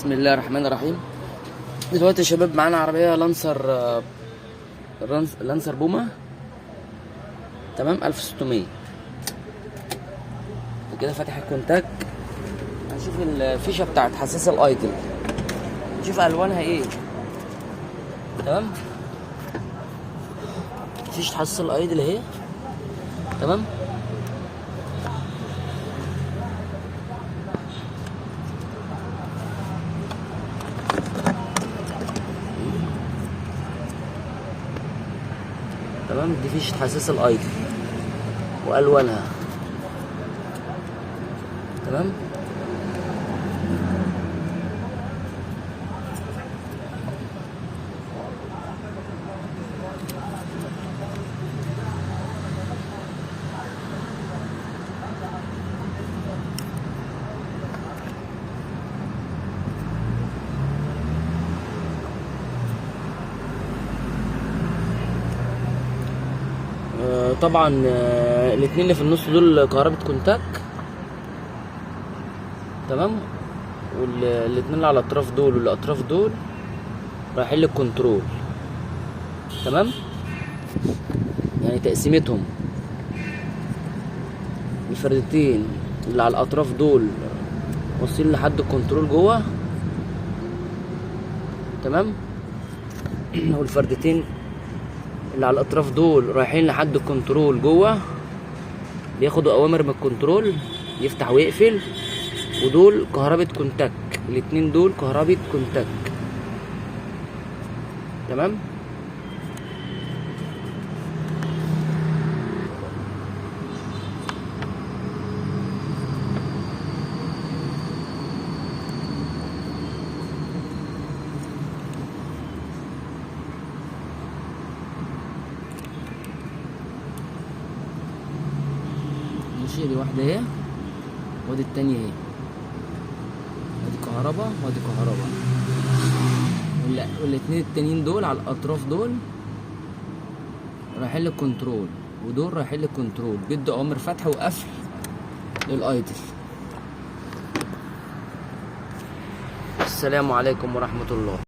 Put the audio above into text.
بسم الله الرحمن الرحيم. دلوقتي يا شباب معانا عربية لانسر بومة، تمام، 1600 كده. فاتح الكونتاك، هنشوف الفيشة بتاعت حساس الايدل، نشوف الوانها ايه. تمام، فيشة حساس الايدل اهي. تمام، تمام. دي فيشة حساس الايدل والوانها. تمام، طبعا الاتنين اللي في النص دول كهربة كونتاك، تمام. والاتنين اللي على الاطراف دول والاطراف دول رايحين للكنترول، تمام. يعني تقسيمتهم، الفردتين اللي على الاطراف دول واصلين لحد الكنترول جوه، تمام. والفردتين اللي على الاطراف دول رايحين لحد الكنترول جوه، بياخدوا اوامر من الكنترول يفتح ويقفل. ودول كهربة كونتاك، الاتنين دول كهربة كونتاك، تمام. ماشي، دي واحدة اهي ودي التانية اهي، ادي كهربا وادي كهربا. والاتنين التانيين دول على الاطراف دول رايحين للكنترول، ودول رايحين للكنترول، بيدوا اوامر فتح وقفل للايدل. السلام عليكم ورحمة الله.